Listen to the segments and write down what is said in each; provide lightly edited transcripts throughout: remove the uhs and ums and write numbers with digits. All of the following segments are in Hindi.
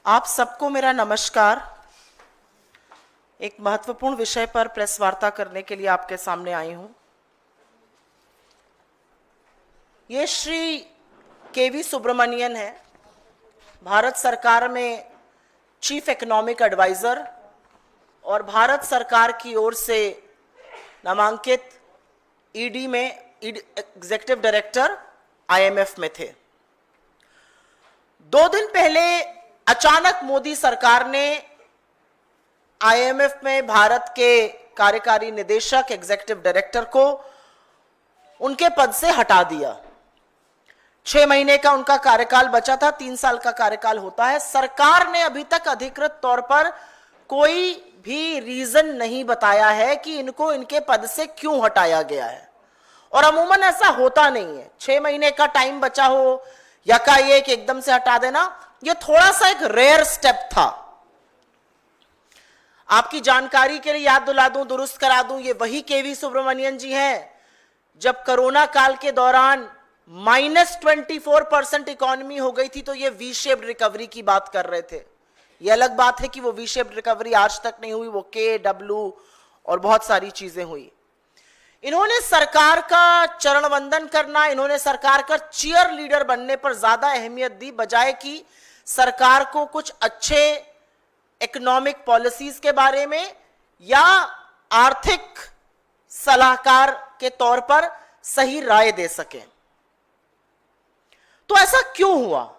आप सबको मेरा नमस्कार। एक महत्वपूर्ण विषय पर प्रेस वार्ता करने के लिए आपके सामने आई हूं। ये श्री केवी सुब्रमण्यन है, भारत सरकार में चीफ इकोनॉमिक एडवाइजर और भारत सरकार की ओर से नामांकित ईडी में एग्जीक्यूटिव डायरेक्टर आईएमएफ में थे। 2 दिन पहले अचानक मोदी सरकार ने आईएमएफ में भारत के कार्यकारी निदेशक एग्जीक्यूटिव डायरेक्टर को उनके पद से हटा दिया। 6 महीने का उनका कार्यकाल बचा था, 3 साल का कार्यकाल होता है। सरकार ने अभी तक अधिकृत तौर पर कोई भी रीजन नहीं बताया है कि इनको इनके पद से क्यों हटाया गया है, और अमूमन ऐसा होता नहीं है। 6 महीने का टाइम बचा हो, यकाएक एकदम से हटा देना, यह थोड़ा सा एक रेयर स्टेप था। आपकी जानकारी के लिए याद दिला दूं, दुरुस्त करा दूं, ये वही केवी सुब्रमण्यन जी हैं जब कोरोना काल के दौरान -24% इकोनॉमी हो गई थी तो ये वी शेप्ड रिकवरी की बात कर रहे थे। ये अलग बात है कि वो वी शेप्ड रिकवरी आज तक नहीं हुई, वो के डब्ल्यू और बहुत सारी चीजें हुई। इन्होंने सरकार का चरण वंदन करना, इन्होंने सरकार का चीयर लीडर बनने पर ज्यादा अहमियत दी, बजाय कि सरकार को कुछ अच्छे इकोनॉमिक पॉलिसीज के बारे में या आर्थिक सलाहकार के तौर पर सही राय दे सकें। तो ऐसा क्यों हुआ?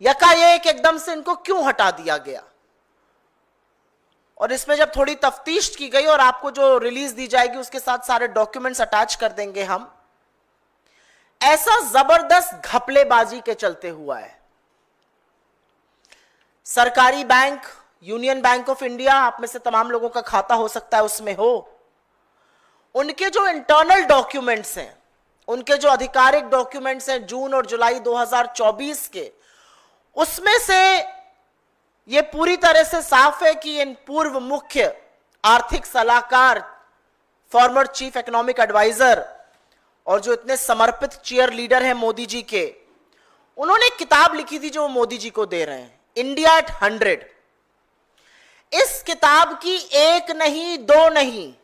यकाएक एकदम से इनको क्यों हटा दिया गया? और इसमें जब थोड़ी तफ्तीश की गई, और आपको जो रिलीज दी जाएगी उसके साथ सारे डॉक्यूमेंट्स अटैच कर देंगे हम, ऐसा जबरदस्त घपलेबाजी के चलते हुआ है। सरकारी bank, union bank of India, आप में से तमाम लोगों का खाता हो सकता है उसमें हो, उनके जो इंटरनल डॉक्यूमेंट्स हैं, उनके जो आधिकारिक डॉक्यूमेंट्स हैं जून और जुलाई 2024 के, उसमें से यह पूरी तरह से साफ है कि इन पूर्व मुख्य आर्थिक सलाहकार, फॉर्मर चीफ इकोनॉमिक एडवाइजर और जो इतने समर्पित चीयर लीडर हैं मोदी जी के, उन्होंने एक किताब लिखी थी जो मोदी जी को दे रहे हैं, इंडिया एट 100। इस किताब की 1 नहीं 2 नहीं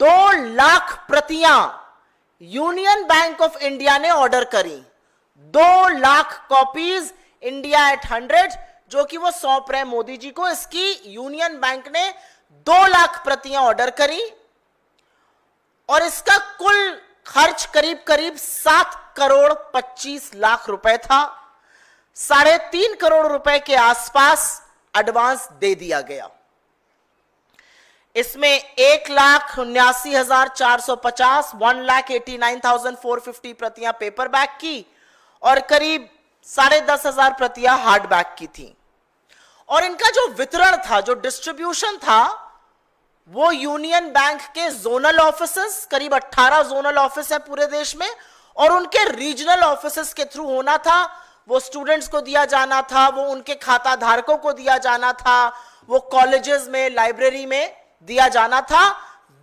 2 लाख प्रतियां यूनियन बैंक ऑफ इंडिया ने ऑर्डर करी। 2 लाख कॉपीज इंडिया एट 100 जो कि वो सौंप रहे मोदी जी को। इसकी यूनियन बैंक ने 2 लाख प्रतियां ऑर्डर करी और इसका कुल खर्च करीब करीब 7 करोड़ 25 लाख रुपए था। 3.5 करोड़ रुपए के आसपास एडवांस दे दिया गया। इसमें 1,79,450 1,89,450 प्रतियां पेपर बैक की और करीब 10,500 प्रतियां हार्ड बैक की थी। और इनका जो वितरण था, जो डिस्ट्रीब्यूशन था, वो यूनियन बैंक के जोनल ऑफिसेस, करीब 18 जोनल ऑफिस है पूरे देश में, और उनके रीजनल ऑफिसेस के थ्रू होना था। वो स्टूडेंट्स को दिया जाना था, वो उनके खाता धारकों को दिया जाना था, वो कॉलेजेस में, लाइब्रेरी में दिया जाना था।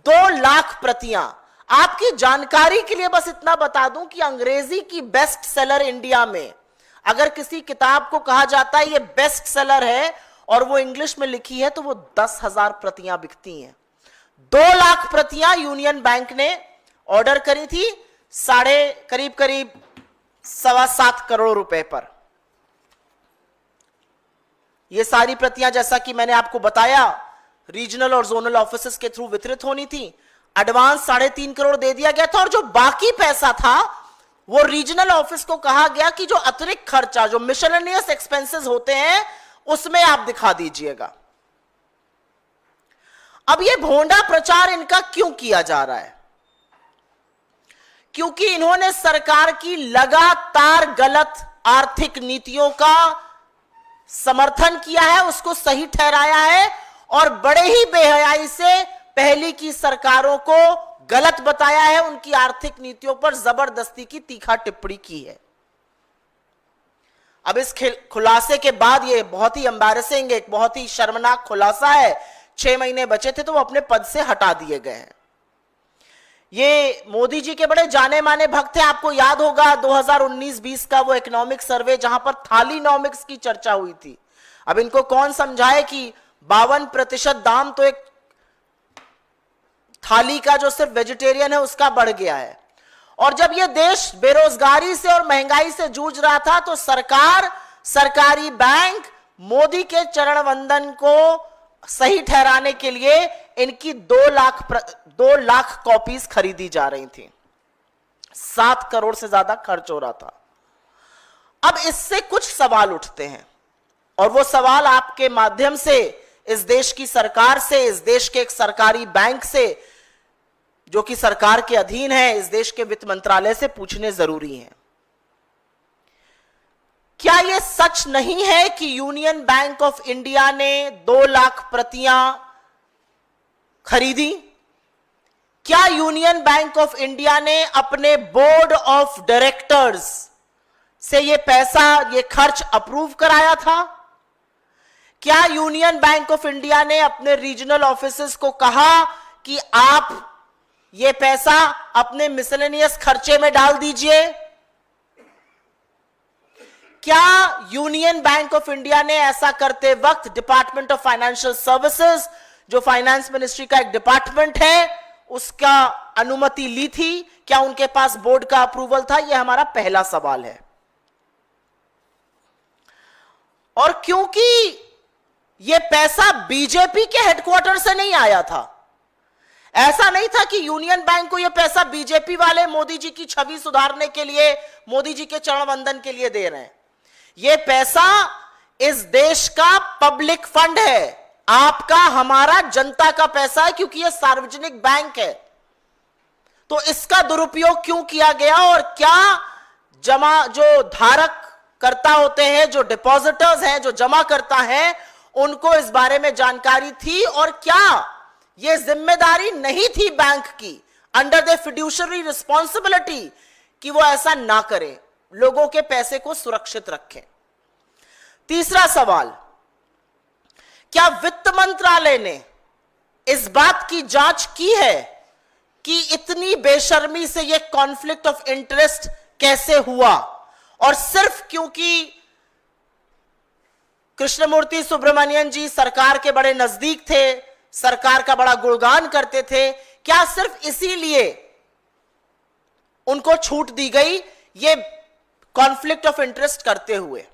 2 लाख प्रतियां। आपकी जानकारी के लिए बस इतना बता दूं कि अंग्रेजी की बेस्ट सेलर इंडिया में अगर किसी किताब को कहा जाता है ये बेस्ट सेलर है और वो इंग्लिश में लिखी है तो वो 10,000 प्रतियां बिकती हैं। 2 लाख प्रतियां यूनियन बैंक ने ऑर्डर करी थी, करीब 7.25 करोड़ रुपए पर। ये सारी प्रतियां, जैसा कि मैंने आपको बताया, रीजनल और जोनल ऑफिसेस के थ्रू वितरित होनी थी। एडवांस 3.5 करोड़ दे दिया गया था, और जो बाकी पैसा था वो रीजनल ऑफिस को कहा गया कि जो अतिरिक्त खर्चा, जो मिसलेनियस एक्सपेंसेस होते हैं, उसमें आप दिखा दीजिएगा। अब ये भोंडा प्रचार इनका क्यों किया जा रहा है? क्योंकि इन्होंने सरकार की लगातार गलत आर्थिक नीतियों का समर्थन किया है, उसको सही ठहराया है, और बड़े ही बेहयाई से पहली की सरकारों को गलत बताया है, उनकी आर्थिक नीतियों पर जबरदस्ती की तीखा टिप्पणी की है। अब इस खुलासे के बाद, ये बहुत ही एम्बैरेसिंग, एक बहुत ही शर्मनाक खुलासा है। 6 महीने बचे थे तो वो अपने पद से हटा दिए गए हैं। ये मोदी जी के बड़े जाने माने भक्त हैं। आपको याद होगा 2019-20 का वो इकोनॉमिक सर्वे जहां पर थालीनॉमिक्स की चर्चा हुई थी। अब इनको कौन समझाए कि 52% दाम तो एक थाली का जो सिर्फ वेजिटेरियन है उसका बढ़ गया है। और जब यह देश बेरोजगारी से और महंगाई से जूझ रहा था तो सरकार, सरकारी बैंक मोदी के चरण वंदन को सही ठहराने के लिए इनकी 2 लाख कॉपीज खरीदी जा रही थी। 7 करोड़ से ज्यादा खर्च हो रहा था। अब इससे कुछ सवाल उठते हैं और वो सवाल आपके माध्यम से इस देश की सरकार से, इस देश के एक सरकारी बैंक से जो कि सरकार के अधीन है, इस देश के वित्त मंत्रालय से पूछने जरूरी हैं। क्या यह सच नहीं है कि यूनियन बैंक ऑफ इंडिया ने 2 लाख प्रतियां खरीदी? क्या यूनियन बैंक ऑफ इंडिया ने अपने बोर्ड ऑफ डायरेक्टर्स से यह पैसा, यह खर्च अप्रूव कराया था? क्या यूनियन बैंक ऑफ इंडिया ने अपने रीजनल ऑफिसेस को कहा कि आप यह पैसा अपने मिसलेनियस खर्चे में डाल दीजिए? क्या यूनियन बैंक ऑफ इंडिया ने ऐसा करते वक्त डिपार्टमेंट ऑफ फाइनेंशियल सर्विसेज, जो फाइनेंस मिनिस्ट्री का एक डिपार्टमेंट है, उसका अनुमति ली थी? क्या उनके पास बोर्ड का अप्रूवल था? यह हमारा पहला सवाल है। और क्योंकि यह पैसा बीजेपी के हेडक्वार्टर से नहीं आया था, ऐसा नहीं था कि यूनियन बैंक को यह पैसा बीजेपी वाले मोदी जी की छवि सुधारने के लिए, मोदी जी के चरण वंदन के लिए दे रहे हैं। यह पैसा इस देश का पब्लिक फंड है, आपका, हमारा, जनता का पैसा है, क्योंकि यह सार्वजनिक बैंक है। तो इसका दुरुपयोग क्यों किया गया? और क्या जो धारक करता होते हैं, जो डिपॉजिटर्स हैं, जो जमा करता है, उनको इस बारे में जानकारी थी? और क्या यह जिम्मेदारी नहीं थी बैंक की, अंडर द फिड्यूशरी रिस्पॉन्सिबिलिटी, कि वो ऐसा ना करें, लोगों के पैसे को सुरक्षित रखें? तीसरा सवाल, क्या वित्त मंत्रालय ने इस बात की जांच की है कि इतनी बेशर्मी से यह कॉन्फ्लिक्ट ऑफ इंटरेस्ट कैसे हुआ? और सिर्फ क्योंकि कृष्णमूर्ति सुब्रमण्यन जी सरकार के बड़े नजदीक थे, सरकार का बड़ा गुणगान करते थे, क्या सिर्फ इसीलिए उनको छूट दी गई ये कॉन्फ्लिक्ट ऑफ इंटरेस्ट करते हुए?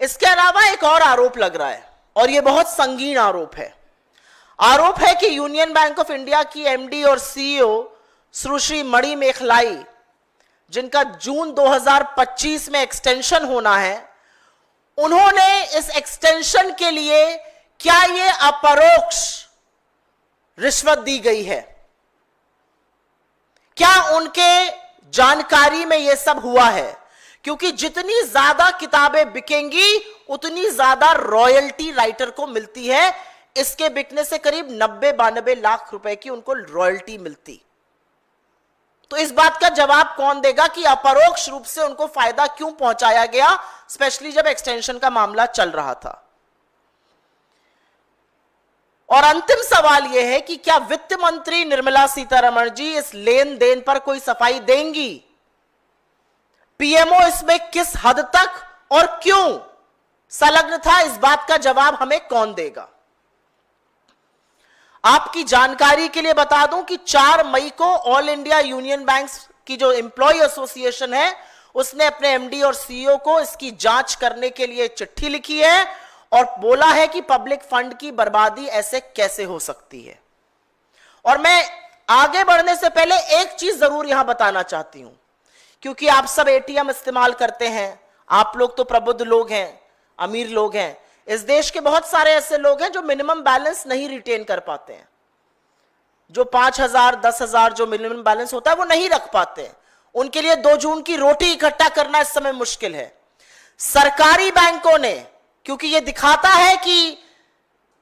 इसके अलावा एक और आरोप लग रहा है, और यह बहुत संगीन आरोप है। आरोप है कि यूनियन बैंक ऑफ इंडिया की एमडी और सीईओ सुश्री मणि मेखलाई, जिनका जून 2025 में एक्सटेंशन होना है, उन्होंने इस एक्सटेंशन के लिए क्या यह अपरोक्ष रिश्वत दी गई है? क्या उनके जानकारी में यह सब हुआ है? क्योंकि जितनी ज्यादा किताबें बिकेंगी उतनी ज्यादा रॉयल्टी राइटर को मिलती है। इसके बिकने से करीब 90-92 लाख रुपए की उनको रॉयल्टी मिलती। तो इस बात का जवाब कौन देगा कि अपरोक्ष रूप से उनको फायदा क्यों पहुंचाया गया, स्पेशली जब एक्सटेंशन का मामला चल रहा था? और अंतिम सवाल यह है कि क्या वित्त मंत्री निर्मला सीतारमण जी इस लेन देन पर कोई सफाई देंगी? पीएमओ इसमें किस हद तक और क्यों संलग्न था, इस बात का जवाब हमें कौन देगा? आपकी जानकारी के लिए बता दूं कि 4 मई को ऑल इंडिया यूनियन बैंक्स की जो एम्प्लॉय एसोसिएशन है, उसने अपने एमडी और सीईओ को इसकी जांच करने के लिए चिट्ठी लिखी है और बोला है कि पब्लिक फंड की बर्बादी ऐसे कैसे हो सकती है। और मैं आगे बढ़ने से पहले एक चीज जरूर यहां बताना चाहती हूं, क्योंकि आप सब एटीएम इस्तेमाल करते हैं, आप लोग तो प्रबुद्ध लोग हैं, अमीर लोग हैं। इस देश के बहुत सारे ऐसे लोग हैं जो मिनिमम बैलेंस नहीं रिटेन कर पाते हैं, जो 5,000 10,000 जो मिनिमम बैलेंस होता है वो नहीं रख पाते हैं। उनके लिए 2 जून की रोटी इकट्ठा करना इस समय मुश्किल है। सरकारी बैंकों ने, क्योंकि ये दिखाता है कि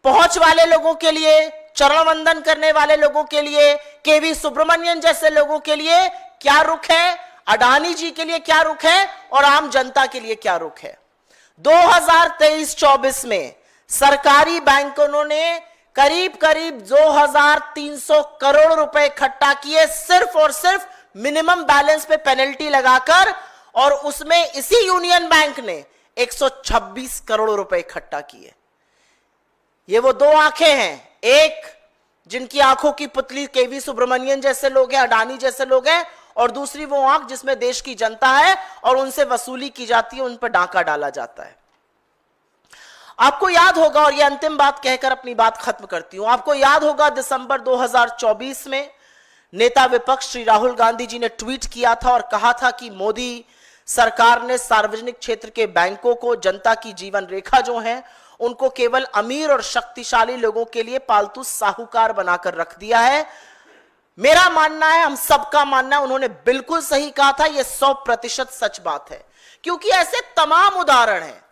पहुंच वाले लोगों के लिए, चरण वंदन करने वाले लोगों के लिए, केवी सुब्रमण्यन जैसे लोगों के लिए क्या रुख है, अडानी जी के लिए क्या रुख है और आम जनता के लिए क्या रुख है। 2023-24 में सरकारी बैंकों ने करीब 2300 करोड़ रुपए इकट्ठा किए, सिर्फ और सिर्फ मिनिमम बैलेंस पे पेनल्टी लगाकर, और उसमें इसी यूनियन बैंक ने 126 करोड़ रुपए इकट्ठा किए। ये वो दो आंखें हैं, एक जिनकी आंखों की पुतली केवी सुब्रमण्यन जैसे लोग हैं, अडानी जैसे लोग हैं, और दूसरी वो आंख जिसमें देश की जनता है और उनसे वसूली की जाती है, उन पर डाका डाला जाता है। आपको याद होगा, और ये अंतिम बात कहकर अपनी बात खत्म करती हूं, आपको याद होगा दिसंबर 2024 में नेता विपक्ष श्री राहुल गांधी जी ने ट्वीट किया था और कहा था कि मोदी सरकार ने सार्वजनिक क्षेत्र के बैंकों को, जनता की जीवन रेखा जो है उनको केवल अमीर और शक्तिशाली लोगों के लिए पालतू साहूकार बनाकर रख दिया है। मेरा मानना है, हम सबका मानना है, उन्होंने बिल्कुल सही कहा था। यह 100% सच बात है, क्योंकि ऐसे तमाम उदाहरण हैं।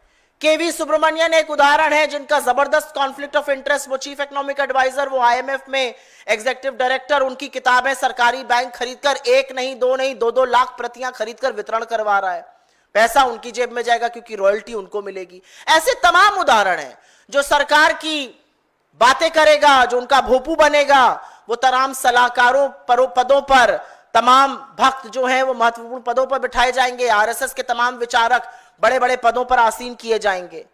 केवी सुब्रमण्यन एक उदाहरण है जिनका जबरदस्त कॉन्फ्लिक्ट ऑफ इंटरेस्ट, वो चीफ इकोनॉमिक एडवाइजर, वो आईएमएफ में एग्जीक्यूटिव डायरेक्टर, उनकी किताबें सरकारी बैंक खरीदकर एक नहीं, दो नहीं, 2-2 लाख प्रतियां खरीदकर वितरण करवा रहा है। पैसा उनकी जेब में जाएगा क्योंकि रॉयल्टी उनको मिलेगी। ऐसे तमाम उदाहरण हैं। जो सरकार की बातें करेगा, जो उनका भोपू बनेगा, वो तमाम सलाहकारों पदों पर, तमाम भक्त जो हैं वो महत्वपूर्ण पदों पर बिठाए जाएंगे। आरएसएस के तमाम विचारक बड़े बड़े पदों पर आसीन किए जाएंगे।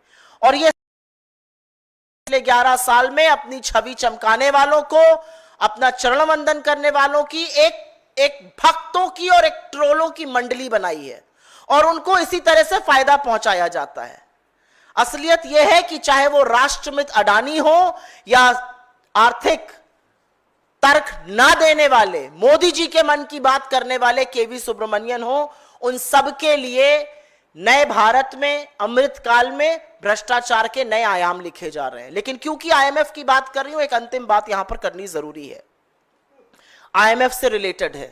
और ये 11 साल में अपनी छवि चमकाने वालों को, अपना चरण वंदन करने वालों की एक भक्तों की और एक ट्रोलों की मंडली बनाई है, और उनको इसी तरह से फायदा पहुंचाया जाता है। असलियत यह है कि चाहे वो राष्ट्रमित्र अडानी हो या आर्थिक तर्क ना देने वाले मोदी जी के मन की बात करने वाले केवी सुब्रमण्यन हो, उन सब के लिए नए भारत में, अमृतकाल में भ्रष्टाचार के नए आयाम लिखे जा रहे हैं। लेकिन क्योंकि आईएमएफ की बात कर रही हूं, एक अंतिम बात यहां पर करनी जरूरी है, आईएमएफ से रिलेटेड है।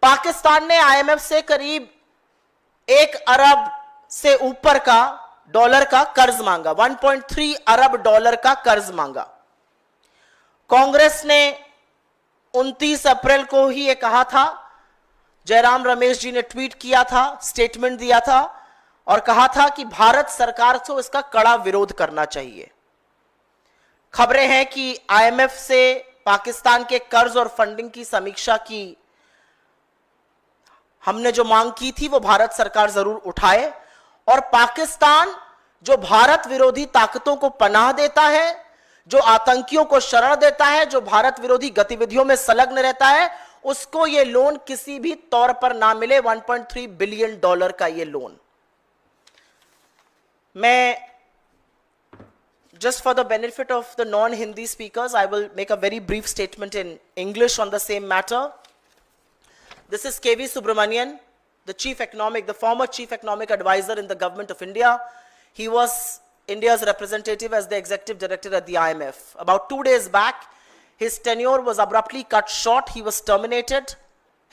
पाकिस्तान ने आईएमएफ से करीब 1 अरब से ऊपर का डॉलर का कर्ज मांगा, 1.3 अरब डॉलर का कर्ज मांगा। कांग्रेस ने 29 अप्रैल को ही यह कहा था, जयराम रमेश जी ने ट्वीट किया था, स्टेटमेंट दिया था और कहा था कि भारत सरकार को इसका कड़ा विरोध करना चाहिए। खबरें हैं कि आईएमएफ से पाकिस्तान के कर्ज और फंडिंग की समीक्षा की हमने जो मांग की थी वो भारत सरकार जरूर उठाए, और पाकिस्तान जो भारत विरोधी ताकतों को पनाह देता है, जो आतंकियों को शरण देता है, जो भारत विरोधी गतिविधियों में संलग्न रहता है, उसको ये लोन किसी भी तौर पर ना मिले। 1.3 बिलियन डॉलर का ये लोन। मैं just for the benefit of the non-Hindi speakers, I will make a very brief statement in English on the same matter. This is K.V. Subramanian, the former chief economic advisor in the government of India. He was India's representative as the executive director at the IMF. About 2 days back, his tenure was abruptly cut short. He was terminated.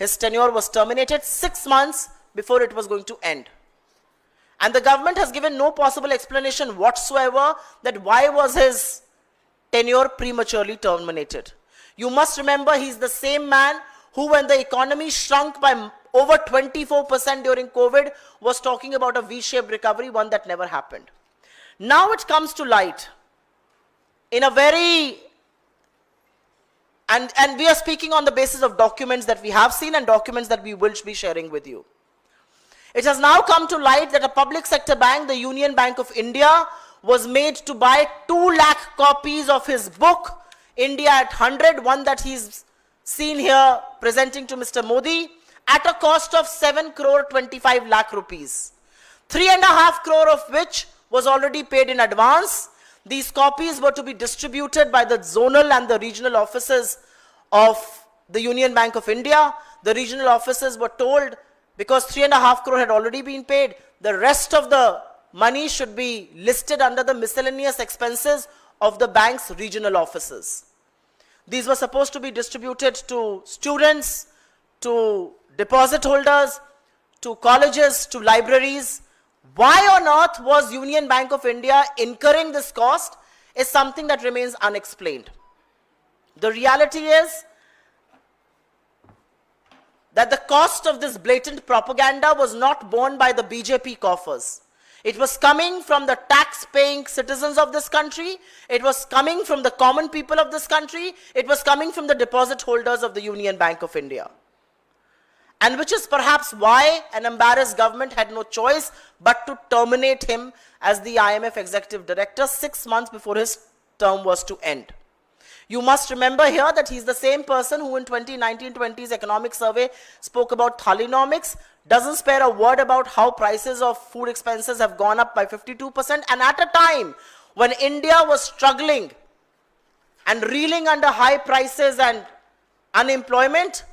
His tenure was terminated 6 months before it was going to end. And the government has given no possible explanation whatsoever that why was his tenure prematurely terminated. You must remember, he's the same man who, when the economy shrunk by over 24% during COVID, was talking about a V-shaped recovery, one that never happened. Now it comes to light in a very, and we are speaking on the basis of documents that we have seen and documents that we will be sharing with you. It has now come to light that a public sector bank, the Union Bank of India, was made to buy 2 lakh copies of his book, India at 100, one that he's seen here presenting to Mr. Modi, at a cost of 7 crore 25 lakh rupees. 3.5 crore of which was already paid in advance. These copies were to be distributed by the zonal and the regional offices of the Union Bank of India. The regional offices were told, because 3.5 crore had already been paid, the rest of the money should be listed under the miscellaneous expenses of the bank's regional offices. These were supposed to be distributed to students, to deposit holders, to colleges, to libraries. Why on earth was Union Bank of India incurring this cost is something that remains unexplained. The reality is that the cost of this blatant propaganda was not borne by the BJP coffers. It was coming from the tax-paying citizens of this country. It was coming from the common people of this country. It was coming from the deposit holders of the Union Bank of India. and which is perhaps why an embarrassed government had no choice but to terminate him as the IMF executive director 6 months before his term was to end. You must remember here that he's the same person who in 2019-20's economic survey spoke about Thalinomics, doesn't spare a word about how prices of food expenses have gone up by 52%, and at a time when India was struggling and reeling under high prices and unemployment,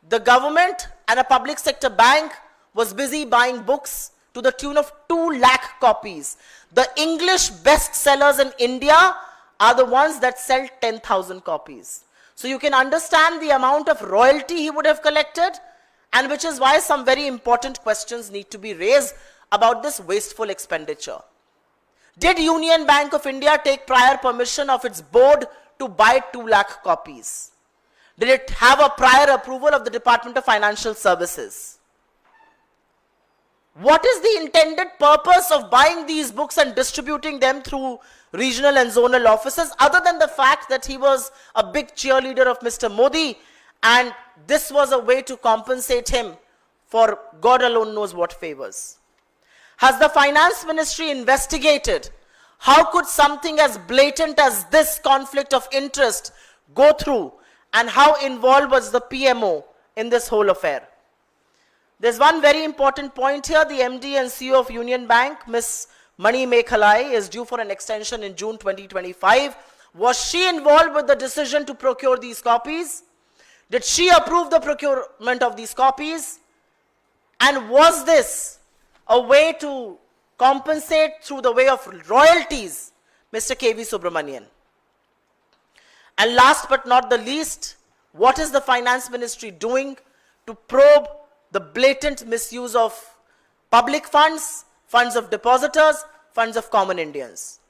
the government and a public sector bank was busy buying books to the tune of 2 lakh copies. The English bestsellers in India are the ones that sell 10,000 copies. So you can understand the amount of royalty he would have collected, and which is why some very important questions need to be raised about this wasteful expenditure. Did Union Bank of India take prior permission of its board to buy 2 lakh copies? Did it have a prior approval of the Department of Financial Services? What is the intended purpose of buying these books and distributing them through regional and zonal offices, other than the fact that he was a big cheerleader of Mr. Modi, and this was a way to compensate him for God alone knows what favors? Has the Finance Ministry investigated how could something as blatant as this conflict of interest go through, and how involved was the PMO in this whole affair? There's one very important point here. The MD and CEO of Union Bank, Ms. Mani Mekhalai, is due for an extension in June 2025. Was she involved with the decision to procure these copies? Did she approve the procurement of these copies? And was this a way to compensate through the way of royalties Mr. K.V. Subramanian? And last but not the least, what is the Finance Ministry doing to probe the blatant misuse of public funds, funds of depositors, funds of common Indians?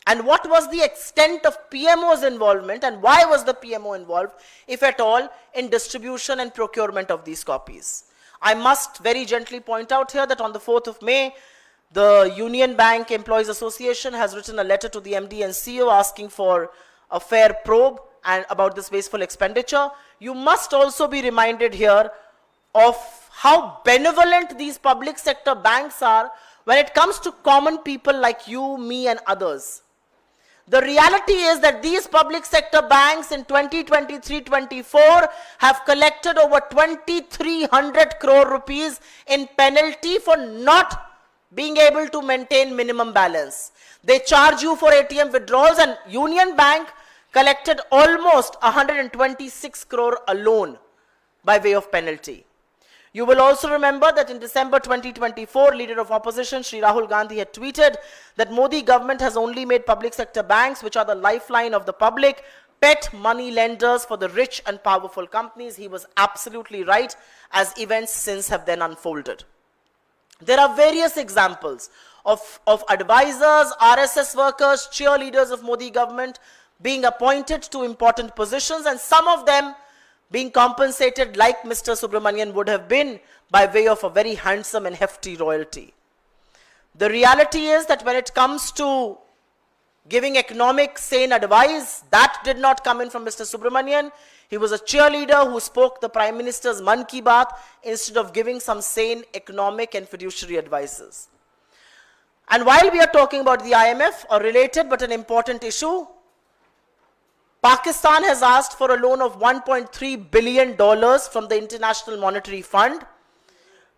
And what was the extent of PMO's involvement, and why was the PMO involved, if at all, in distribution and procurement of these copies? I must very gently point out here that on the 4th of May, the Union Bank Employees Association has written a letter to the MD and CEO asking for a fair probe and about this wasteful expenditure. You must also be reminded here of how benevolent these public sector banks are when it comes to common people like you, me, and others. The reality is that these public sector banks in 2023-24 have collected over 2,300 crore rupees in penalty for not being able to maintain minimum balance. They charge you for ATM withdrawals, and Union Bank collected almost 126 crore alone by way of penalty. You will also remember that in December 2024, leader of opposition Shri Rahul Gandhi had tweeted that Modi government has only made public sector banks, which are the lifeline of the public, pet money lenders for the rich and powerful companies. He was absolutely right, as events since have then unfolded. There are various examples of advisors, RSS workers, cheerleaders of Modi government being appointed to important positions, and some of them being compensated like Mr. Subramanian would have been by way of a very handsome and hefty royalty. The reality is that when it comes to giving economic sane advice, that did not come in from Mr. Subramanian. He was a cheerleader who spoke the Prime Minister's Man Ki Baat instead of giving some sane economic and fiduciary advices. And while we are talking about the IMF, a related but an important issue, Pakistan has asked for a loan of $1.3 billion from the International Monetary Fund.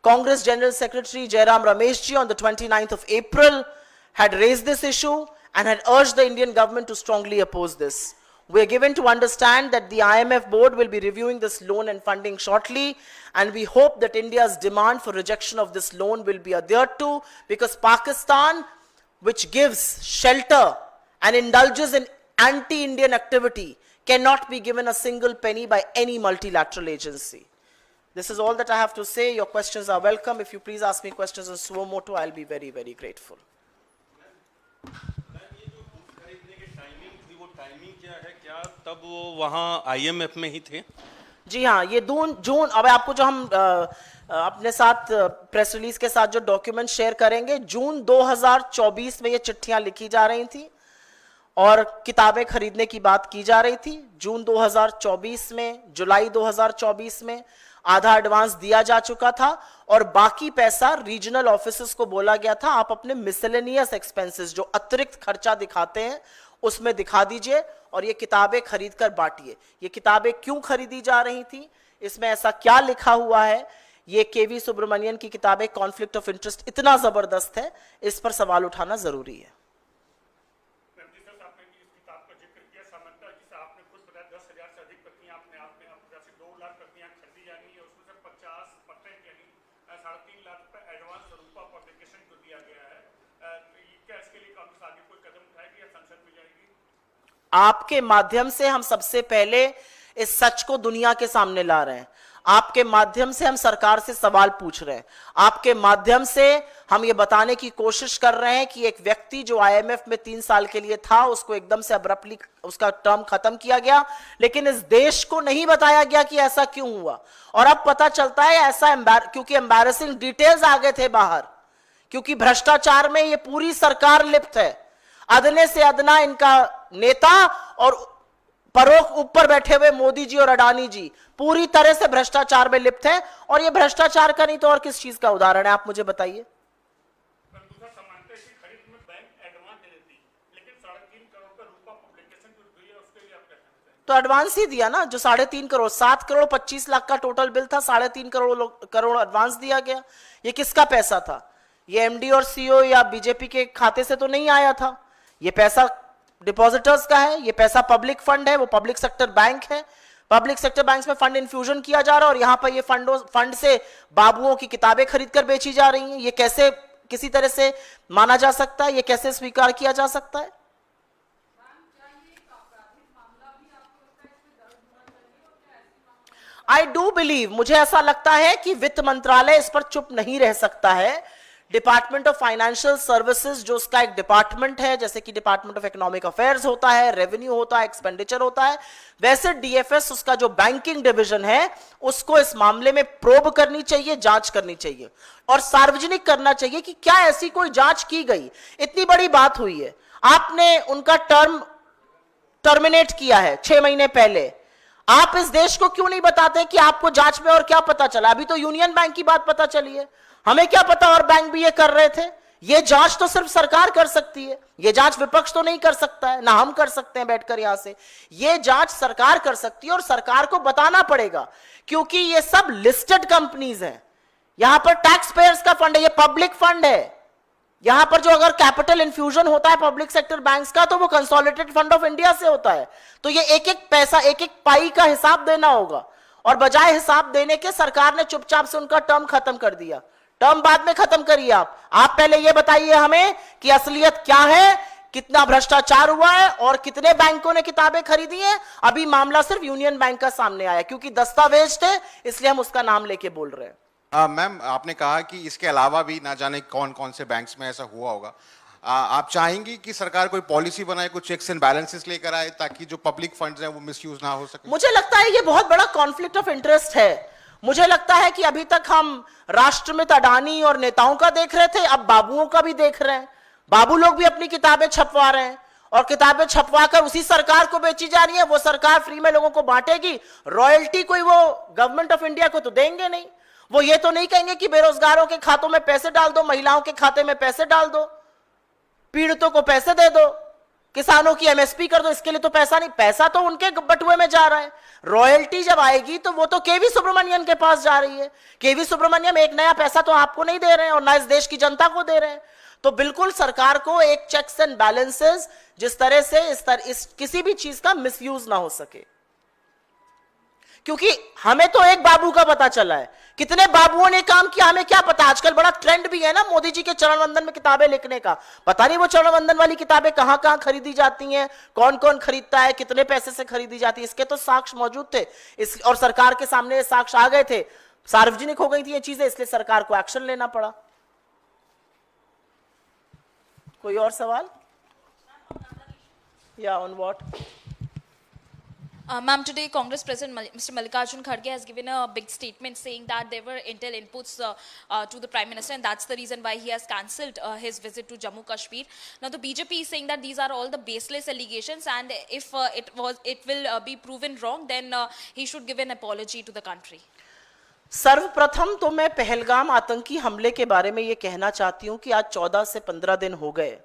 Congress General Secretary Jairam Rameshji on the 29th of April had raised this issue and had urged the Indian government to strongly oppose this. We are given to understand that the IMF board will be reviewing this loan and funding shortly, and we hope that India's demand for rejection of this loan will be adhered to, because Pakistan, which gives shelter and indulges in anti-Indian activity, cannot be given a single penny by any multilateral agency. This is all that I have to say. Your questions are welcome. If you please ask me questions on suo motu, I'll be very, very grateful. तब वो वहाँ IMF में ही थे? जी हाँ, ये जून अब आपको जो हम अपने साथ प्रेस रिलीज के साथ जो डॉक्यूमेंट शेयर करेंगे, जून 2024 में ये चिट्ठियां लिखी जा रही थी और किताबें खरीदने की बात की जा रही थी। जून 2024 में, जुलाई 2024 में आधा एडवांस दिया जा चुका था और बाकी पैसा रीजनल ऑफिसर्स को बोला गया था आप अपने मिसलेनियस एक्सपेंसेस जो अतिरिक्त खर्चा दिखाते हैं उसमें दिखा दीजिए और ये किताबें खरीद कर बांटिए। ये किताबें क्यों खरीदी जा रही थी, इसमें ऐसा क्या लिखा हुआ है, ये केवी सुब्रमण्यन की किताबें कॉन्फ्लिक्ट ऑफ इंटरेस्ट इतना जबरदस्त है, इस पर सवाल उठाना जरूरी है। आपके माध्यम से हम सबसे पहले इस सच को दुनिया के सामने ला रहे हैं। आपके माध्यम से हम सरकार से सवाल पूछ रहे हैं। आपके माध्यम से हम ये बताने की कोशिश कर रहे हैं कि एक व्यक्ति जो आईएमएफ में 3 साल के लिए था उसको एकदम से अब्रप्टली उसका टर्म खत्म किया गया, लेकिन इस देश को नहीं बताया गया कि ऐसा क्यों हुआ। और अब पता चलता है ऐसा क्योंकि एम्बैरेसिंग डिटेल्स आ गए थे बाहर, क्योंकि भ्रष्टाचार में ये पूरी सरकार लिप्त है। अदने से अदना इनका नेता और परोक्ष ऊपर बैठे हुए मोदी जी और अडानी जी पूरी तरह से भ्रष्टाचार में लिप्त हैं। और ये भ्रष्टाचार का नहीं तो और किस चीज का उदाहरण है, आप मुझे बताइए। तो एडवांस ही दिया ना, जो 3.5 करोड़, 7 करोड़ 25 लाख का टोटल बिल था, 3.5 करोड़ एडवांस दिया गया। ये किसका पैसा था? ये एमडी और सीईओ या बीजेपी के खाते से तो नहीं आया था। ये पैसा डिपॉजिटर्स का है, ये पैसा पब्लिक फंड है, वो पब्लिक सेक्टर बैंक है। पब्लिक सेक्टर बैंक में फंड इन्फ्यूजन किया जा रहा है और यहां पर ये फंड से बाबुओं की किताबें खरीदकर बेची जा रही हैं। ये कैसे किसी तरह से माना जा सकता है? ये कैसे स्वीकार किया जा सकता है? आई डू बिलीव, मुझे ऐसा लगता है कि वित्त मंत्रालय इस पर चुप नहीं रह सकता है। डिपार्टमेंट ऑफ फाइनेंशियल सर्विसेज जो उसका एक डिपार्टमेंट है, जैसे कि डिपार्टमेंट ऑफ इकोनॉमिक अफेयर्स होता है, रेवेन्यू होता है, एक्सपेंडिचर होता है, वैसे डीएफएस उसका जो बैंकिंग डिवीजन है उसको इस मामले में प्रोब करनी चाहिए, जांच करनी चाहिए और सार्वजनिक करना चाहिए कि क्या ऐसी कोई जांच की गई। इतनी बड़ी बात हुई है, आपने उनका टर्मिनेट किया है 6 महीने पहले, आप इस देश को क्यों नहीं बताते कि आपको जांच में और क्या पता चला? अभी तो यूनियन बैंक की बात पता चली है, हमें क्या पता और बैंक भी ये कर रहे थे। ये जांच तो सिर्फ सरकार कर सकती है, ये जांच विपक्ष तो नहीं कर सकता है, ना हम कर सकते हैं बैठकर यहां से। ये जांच सरकार कर सकती है और सरकार को बताना पड़ेगा, क्योंकि ये सब लिस्टेड कंपनीज हैं। यहां पर टैक्स पेयर्स का फंड है, ये पब्लिक फंड है। यहां पर जो अगर कैपिटल इन्फ्यूजन होता है पब्लिक सेक्टर बैंक्स का तो वो कंसोलिडेटेड फंड ऑफ इंडिया से होता है। तो ये एक एक पैसा, एक एक पाई का हिसाब देना होगा और बजाय हिसाब देने के सरकार ने चुपचाप से उनका टर्म खत्म कर दिया। टर्म बाद में खत्म करिए आप पहले ये बताइए हमें कि असलियत क्या है, कितना भ्रष्टाचार हुआ है और कितने बैंकों ने किताबें खरीदी हैं। अभी मामला सिर्फ यूनियन बैंक का सामने आया, क्योंकि दस्तावेज थे इसलिए हम उसका नाम लेके बोल रहे हैं। मैम, आपने कहा कि इसके अलावा भी ना जाने कौन कौन से बैंक्स में ऐसा हुआ होगा। आप चाहेंगी कि सरकार कोई पॉलिसी बनाए, कुछ चेक्स एंड बैलेंसेस लेकर आए ताकि जो पब्लिक फंड्स हैं वो मिसयूज ना हो सके? मुझे लगता है ये बहुत बड़ा कॉन्फ्लिक्ट ऑफ इंटरेस्ट है। मुझे लगता है कि अभी तक हम राष्ट्रमित अडानी और नेताओं का देख रहे थे, अब बाबुओं का भी देख रहे हैं। बाबू लोग भी अपनी किताबें छपवा रहे हैं और किताबें छपवा कर उसी सरकार को बेची जा रही है। वो सरकार फ्री में लोगों को बांटेगी, रॉयल्टी कोई वो गवर्नमेंट ऑफ इंडिया को तो देंगे नहीं। वो ये तो नहीं कहेंगे कि बेरोजगारों के खातों में पैसे डाल दो, महिलाओं के खाते में पैसे डाल दो, पीड़ितों को पैसे दे दो, किसानों की एमएसपी कर दो। इसके लिए तो पैसा नहीं, पैसा तो उनके बटुए में जा रहा है। रॉयल्टी जब आएगी तो वो तो केवी सुब्रमण्यन के पास जा रही है। केवी सुब्रमण्यन एक नया पैसा तो आपको नहीं दे रहे हैं और ना इस देश की जनता को दे रहे हैं। तो बिल्कुल सरकार को एक चेक्स एंड बैलेंसेस, जिस तरह से इस किसी भी चीज का मिसयूज ना हो सके। क्योंकि हमें तो एक बाबू का पता चला है, कितने बाबुओं ने काम किया हमें क्या पता। आजकल बड़ा ट्रेंड भी है ना मोदी जी के चरण वंदन में किताबें लिखने का। पता नहीं वो चरण वंदन वाली किताबें कहां कहां खरीदी जाती हैं, कौन कौन खरीदता है, कितने पैसे से खरीदी जाती है, इसके तो साक्ष्य मौजूद थे। और सरकार के सामने ये साक्ष्य आ गए थे, सार्वजनिक हो गई थी ये चीजें, इसलिए सरकार को एक्शन लेना पड़ा। कोई और सवाल? या on what? Ma'am, today Congress President Mr. Mallikarjun Kharge has given a big statement saying that there were intel inputs to the Prime Minister, and that's the reason why he has cancelled his visit to Jammu Kashmir. Now, the BJP is saying that these are all the baseless allegations, and if it will be proven wrong, then he should give an apology to the country. सर्वप्रथम तो मैं पहलगाम आतंकी हमले के बारे में यह कहना चाहती हूं कि आज 14 से 15 दिन हो गए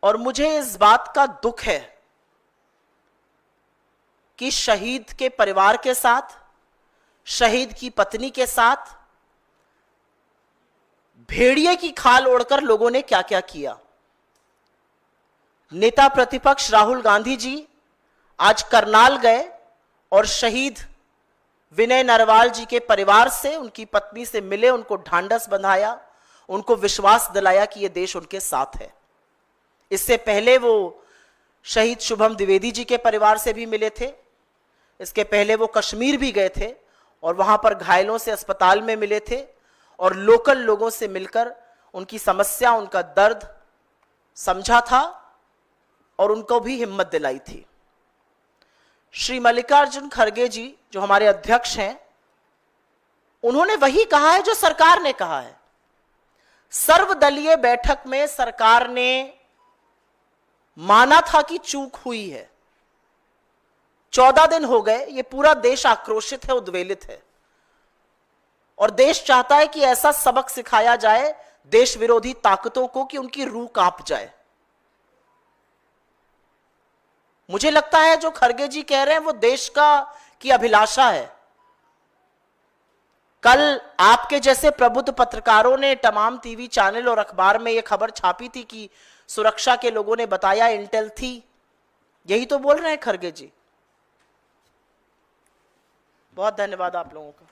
और मुझे इस बात का दुख है कि शहीद के परिवार के साथ, शहीद की पत्नी के साथ भेड़िए की खाल ओढ़कर लोगों ने क्या क्या किया। नेता प्रतिपक्ष राहुल गांधी जी आज करनाल गए और शहीद विनय नरवाल जी के परिवार से, उनकी पत्नी से मिले, उनको ढांढस बंधाया, उनको विश्वास दिलाया कि यह देश उनके साथ है। इससे पहले वो शहीद शुभम द्विवेदी जी के परिवार से भी मिले थे। इसके पहले वो कश्मीर भी गए थे और वहां पर घायलों से अस्पताल में मिले थे और लोकल लोगों से मिलकर उनकी समस्या, उनका दर्द समझा था और उनको भी हिम्मत दिलाई थी। श्री मल्लिकार्जुन खड़गे जी जो हमारे अध्यक्ष हैं, उन्होंने वही कहा है जो सरकार ने कहा है। सर्वदलीय बैठक में सरकार ने माना था कि चूक हुई है। 14 दिन हो गए, ये पूरा देश आक्रोशित है, उद्वेलित है और देश चाहता है कि ऐसा सबक सिखाया जाए देश विरोधी ताकतों को कि उनकी रूह कांप जाए। मुझे लगता है जो खड़गे जी कह रहे हैं वो देश की अभिलाषा है। कल आपके जैसे प्रबुद्ध पत्रकारों ने तमाम टीवी चैनल और अखबार में यह खबर छापी थी कि सुरक्षा के लोगों ने बताया इंटेल थी। यही तो बोल रहे हैं खड़गे जी। बहुत धन्यवाद आप लोगों का।